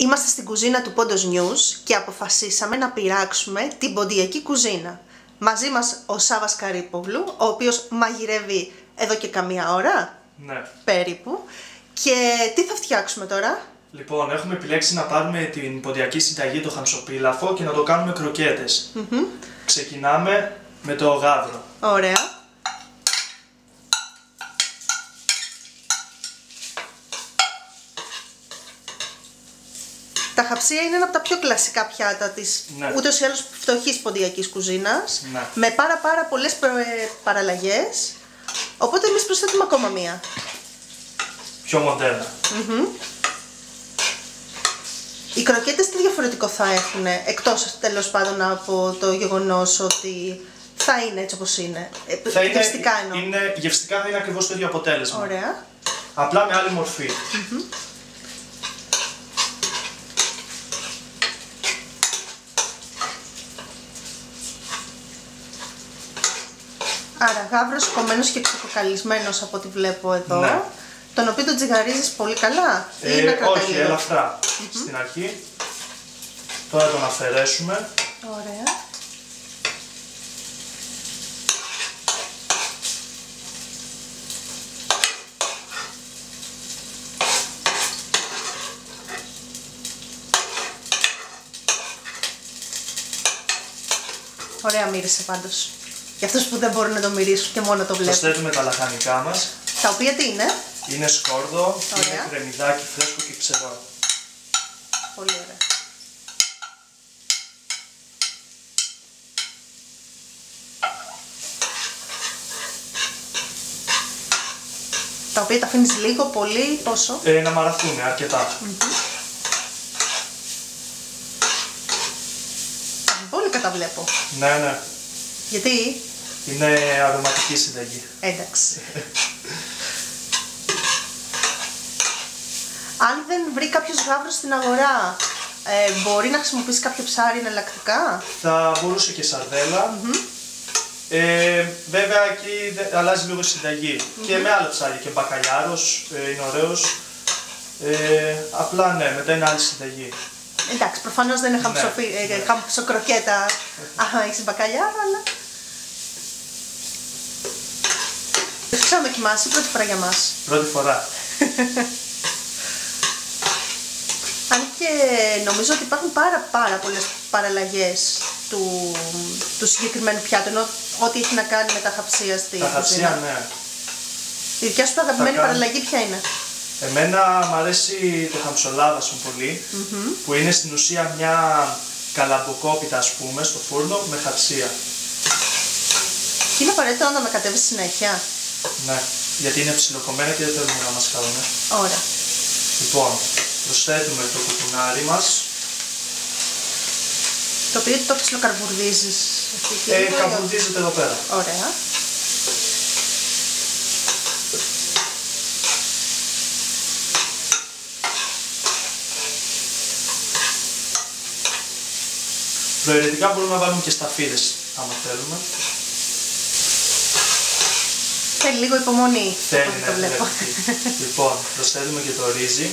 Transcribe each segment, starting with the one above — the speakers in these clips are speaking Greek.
Είμαστε στην κουζίνα του Pontos News και αποφασίσαμε να πειράξουμε την ποντιακή κουζίνα. Μαζί μας ο Σάββας Καρύπογλου, ο οποίος μαγειρεύει εδώ και καμία ώρα, ναι, περίπου. Και τι θα φτιάξουμε τώρα? Λοιπόν, έχουμε επιλέξει να πάρουμε την ποντιακή συνταγή, το χαμσοπίλαφο, και να το κάνουμε κροκέτες. Ξεκινάμε με το γάβρο. Ωραία. Τα χαψία είναι ένα από τα πιο κλασικά πιάτα της ούτως ή άλλως φτωχής ποντιακής κουζίνας, με πάρα πολλές παραλλαγές, οπότε εμείς προσθέτουμε ακόμα μία. Πιο μοντέρνα. Οι κροκέτες τι διαφορετικό θα έχουν, εκτός τέλος πάντων από το γεγονός ότι θα είναι έτσι όπως είναι, γευστικά εννοώ. Γευστικά θα είναι ακριβώς το ίδιο αποτέλεσμα. Ωραία. Απλά με άλλη μορφή. Άρα γάβρος κομμένος και ξεκοκαλισμένος από ό,τι βλέπω εδώ, ναι, τον οποίο τον τζιγαρίζεις πολύ καλά ή να κρατάει όχι, λίγο? ελαφρά στην αρχή. Τώρα τον αφαιρέσουμε. Ωραία. Ωραία μύρισε πάντως. Για αυτούς που δεν μπορούν να το μυρίσουν και μόνο το βλέπουν. Προσθέτουμε τα λαχανικά μας. Τα οποία τι είναι? Είναι σκόρδο, ωραία, είναι κρεμμυδάκι φρέσκο και ξερό. Πολύ ωραία. Τα οποία τα αφήνεις λίγο, πολύ, πόσο? Να μαραθούν αρκετά. Πολύ καταβλέπω. Ναι. Γιατί? Είναι αρωματική συνταγή. Εντάξει. Αν δεν βρει κάποιος γάβρος στην αγορά, μπορεί να χρησιμοποιήσει κάποιο ψάρι εναλλακτικά? Θα μπορούσε και σαρδέλα. Βέβαια εκεί αλλάζει λίγο η συνταγή. Και με άλλα ψάρια, και μπακαλιάρος είναι ωραίος. Απλά ναι, μετά είναι άλλη συνταγή. Εντάξει, προφανώς δεν είναι χαμσοκροκέτα, έχεις μπακαλιάρο, αλλά... Δεν ξέρω δοκιμάσει, πρώτη φορά για μας. Πρώτη φορά. Αν και νομίζω ότι υπάρχουν πάρα πολλές παραλλαγές του συγκεκριμένου πιάτου, ενώ ό,τι έχει να κάνει με τα χαψία στη κουζίνα. Τα χαψία, ναι. Η δικιά σου αγαπημένη παραλλαγή ποια είναι? Εμένα μου αρέσει το χαμσολάδασον πολύ, που είναι στην ουσία μια καλαμποκόπιτα, ας πούμε, στο φούρνο με χαψία. Και είναι απαραίτητο να τα ανακατεύεις συνέχεια? Ναι, γιατί είναι ψιλοκομμένα και δεν θέλουμε να μας κάνουν. Ωραία. Λοιπόν, προσθέτουμε το κουκουνάρι μας. Το οποίο το ψιλοκαρβουρδίζεις? Καρβουρδίζεται εδώ πέρα. Ωραία. Προαιρετικά μπορούμε να βάλουμε και σταφίδες, άμα θέλουμε. Θέλει λίγο υπομονή. Θέλει, ναι, το βλέπω. Λοιπόν, προσθέτουμε και το ρύζι.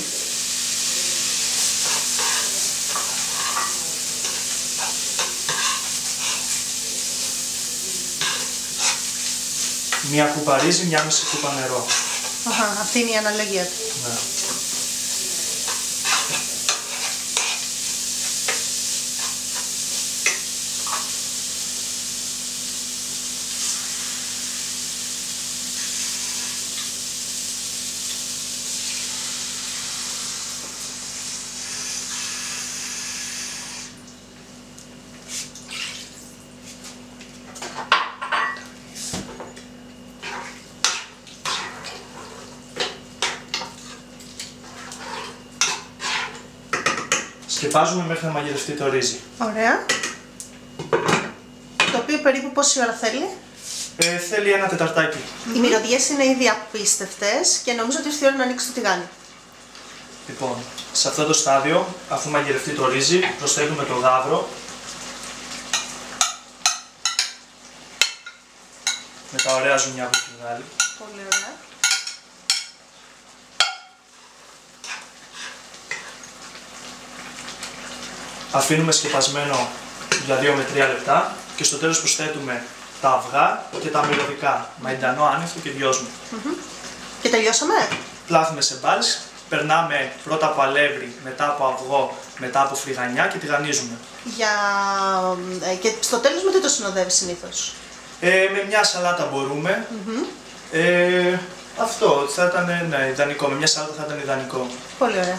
Μια κούπα ρύζι, μια μισή κούπα νερό. Αυτή είναι η αναλογία του. Ναι. Σκεπάζουμε μέχρι να μαγειρευτεί το ρύζι. Ωραία. Το οποίο περίπου πόση ώρα θέλει? Θέλει ένα τεταρτάκι. Οι μυρωδιές είναι ήδη απίστευτες και νομίζω ότι ήρθε η ώρα να ανοίξει το τηγάνι. Λοιπόν, σε αυτό το στάδιο, αφού μαγειρευτεί το ρύζι, προσθέτουμε το γάβρο. Με τα ωραία ζουμιά που έχει βγάλει. Πολύ ωραία. αφήνουμε σκεπασμένο για 2 με 3 λεπτά και στο τέλος προσθέτουμε τα αυγά και τα μυρωδικά, μαϊντανό, άνηθο και δυόσμο. Και τελειώσαμε. Πλάθουμε σε μπάλες, περνάμε πρώτα από αλεύρι, μετά από αυγό, μετά από φρυγανιά και τηγανίζουμε. Και στο τέλος με τι το συνοδεύει συνήθως? Με μια σαλάτα μπορούμε. Αυτό θα ήταν ιδανικό. Με μια σαλάτα θα ήταν ιδανικό. Πολύ ωραία.